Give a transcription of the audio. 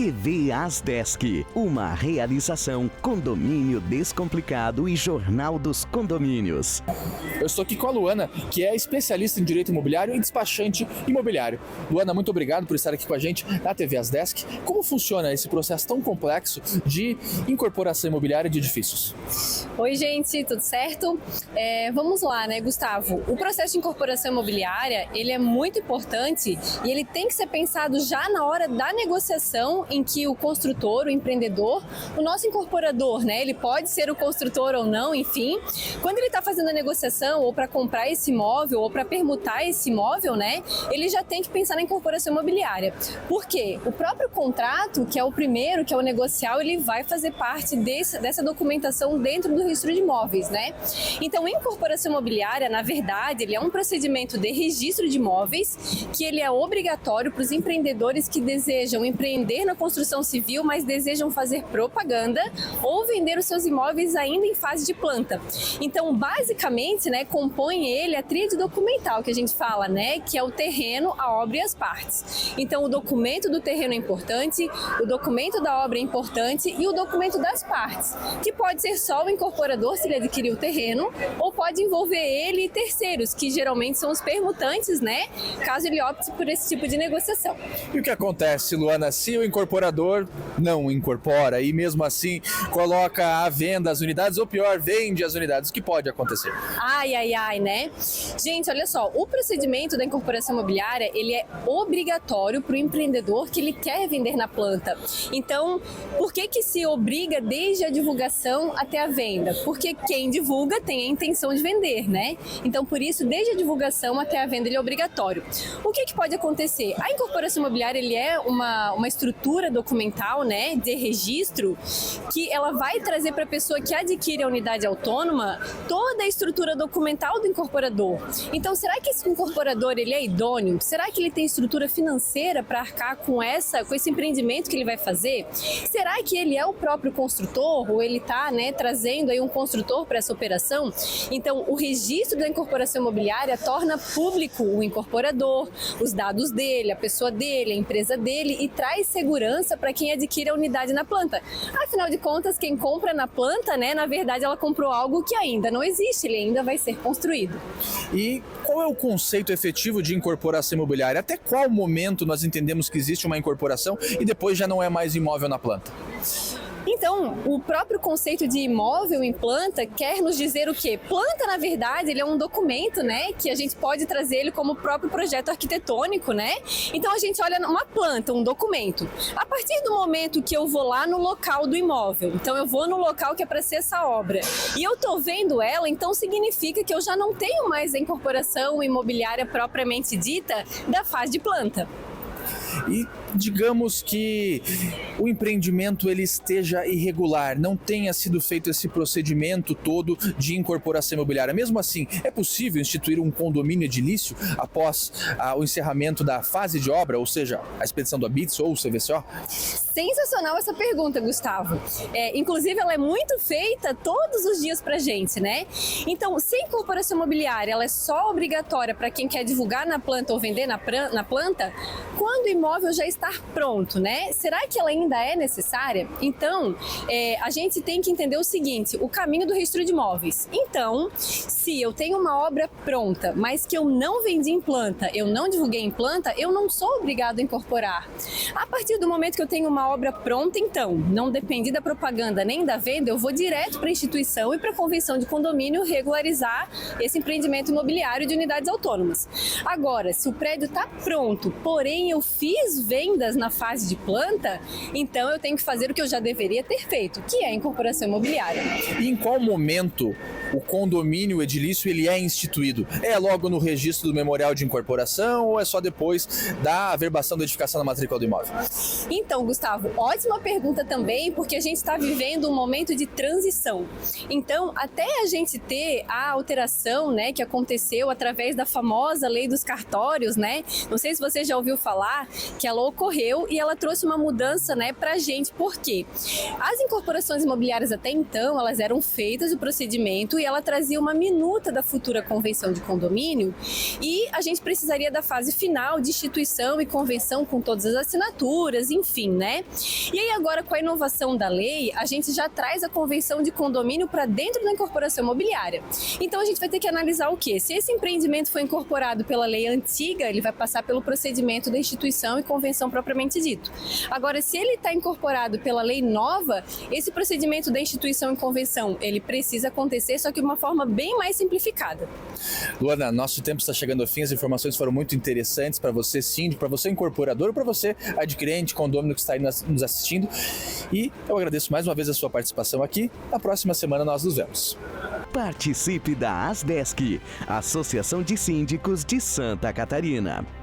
TV Asdesk, uma realização Condomínio Descomplicado e Jornal dos Condomínios. Eu estou aqui com a Luana, que é especialista em direito imobiliário e despachante imobiliário. Luana, muito obrigado por estar aqui com a gente na TV Asdesk. Como funciona esse processo tão complexo de incorporação imobiliária de edifícios? Oi, gente, tudo certo? Vamos lá, né, Gustavo? O processo de incorporação imobiliária, ele é muito importante e ele tem que ser pensado já na hora da negociação em que o construtor, o empreendedor, o nosso incorporador, né, ele pode ser o construtor ou não, enfim, quando ele está fazendo a negociação ou para comprar esse imóvel ou para permutar esse imóvel, né, ele já tem que pensar na incorporação imobiliária. Por quê? O próprio contrato, que é o primeiro, que é o negocial, ele vai fazer parte dessa documentação dentro do registro de imóveis, né? Então, a incorporação imobiliária, na verdade, ele é um procedimento de registro de imóveis que ele é obrigatório para os empreendedores que desejam empreender na construção civil, mas desejam fazer propaganda ou vender os seus imóveis ainda em fase de planta. Então, basicamente, né, compõe ele a tríade documental que a gente fala, né, que é o terreno, a obra e as partes. Então, o documento do terreno é importante, o documento da obra é importante e o documento das partes, que pode ser só o incorporador se ele adquirir o terreno, ou pode envolver ele e terceiros, que geralmente são os permutantes, né, caso ele opte por esse tipo de negociação. E o que acontece, Luana, se o incorporador não incorpora e mesmo assim coloca à venda as unidades, ou pior, vende as unidades, o que pode acontecer? Ai, né? Gente, olha só, o procedimento da incorporação imobiliária, ele é obrigatório para o empreendedor que ele quer vender na planta. Então, por que se obriga desde a divulgação até a venda? Porque quem divulga tem a intenção de vender, né? Então, por isso, desde a divulgação até a venda, ele é obrigatório. O que pode acontecer? A incorporação imobiliária, ele é uma estrutura documental, né, de registro, que ela vai trazer para a pessoa que adquire a unidade autônoma toda a estrutura documental do incorporador. Então, será que esse incorporador, ele é idôneo? Será que ele tem estrutura financeira para arcar com esse empreendimento que ele vai fazer? Será que ele é o próprio construtor ou ele está, né, trazendo aí um construtor para essa operação? Então, o registro da incorporação imobiliária torna público o incorporador, os dados dele, a pessoa dele, a empresa dele e traz segurança para quem adquire a unidade na planta. Afinal de contas, quem compra na planta, né, na verdade ela comprou algo que ainda não existe, ele ainda vai ser construído. E qual é o conceito efetivo de incorporação imobiliária? Até qual momento nós entendemos que existe uma incorporação e depois já não é mais imóvel na planta? Então, o próprio conceito de imóvel em planta quer nos dizer o quê? Planta, na verdade, ele é um documento, né, que a gente pode trazer ele como próprio projeto arquitetônico, né? Então, a gente olha uma planta, um documento. A partir do momento que eu vou lá no local do imóvel, então eu vou no local que é para ser essa obra, e eu tô vendo ela, então significa que eu já não tenho mais a incorporação imobiliária propriamente dita da fase de planta. E digamos que o empreendimento ele esteja irregular, não tenha sido feito esse procedimento todo de incorporação imobiliária. Mesmo assim, é possível instituir um condomínio edilício após o encerramento da fase de obra, ou seja, a expedição do habites ou o CVCO? Sensacional essa pergunta, Gustavo. Inclusive, ela é muito feita todos os dias pra gente, né? Então, se a incorporação imobiliária ela é só obrigatória para quem quer divulgar na planta ou vender na planta, quando o imóvel já está pronto, né? Será que ela ainda é necessária? Então, a gente tem que entender o seguinte, o caminho do registro de imóveis. Então, se eu tenho uma obra pronta, mas que eu não vendi em planta, eu não divulguei em planta, eu não sou obrigado a incorporar. A partir do momento que eu tenho uma obra pronta, então, não depende da propaganda nem da venda, eu vou direto para a instituição e para a convenção de condomínio regularizar esse empreendimento imobiliário de unidades autônomas. Agora, se o prédio está pronto, porém eu fiz vendas na fase de planta, então eu tenho que fazer o que eu já deveria ter feito, que é a incorporação imobiliária. E em qual momento o condomínio edilício ele é instituído? É logo no registro do memorial de incorporação ou é só depois da averbação da edificação da matrícula do imóvel? Então, Gustavo, ótima pergunta também, porque a gente está vivendo um momento de transição. Então, até a gente ter a alteração, né, que aconteceu através da famosa lei dos cartórios, né? Não sei se você já ouviu falar que ela ocorreu e ela trouxe uma mudança, né, pra gente. Por quê? As incorporações imobiliárias até então, elas eram feitas o procedimento e ela trazia uma minuta da futura convenção de condomínio e a gente precisaria da fase final de instituição e convenção com todas as assinaturas, enfim, né? E aí agora com a inovação da lei, a gente já traz a convenção de condomínio para dentro da incorporação imobiliária. Então a gente vai ter que analisar o quê? Se esse empreendimento foi incorporado pela lei antiga, ele vai passar pelo procedimento da instituição e convenção propriamente dito. Agora, se ele está incorporado pela lei nova, esse procedimento da instituição e convenção, ele precisa acontecer, só que de uma forma bem mais simplificada. Luana, nosso tempo está chegando ao fim, as informações foram muito interessantes para você síndico, para você incorporador, para você adquirente, condômino que está aí nos assistindo. E eu agradeço mais uma vez a sua participação aqui. Na próxima semana nós nos vemos. Participe da Asdesk, Associação de Síndicos de Santa Catarina.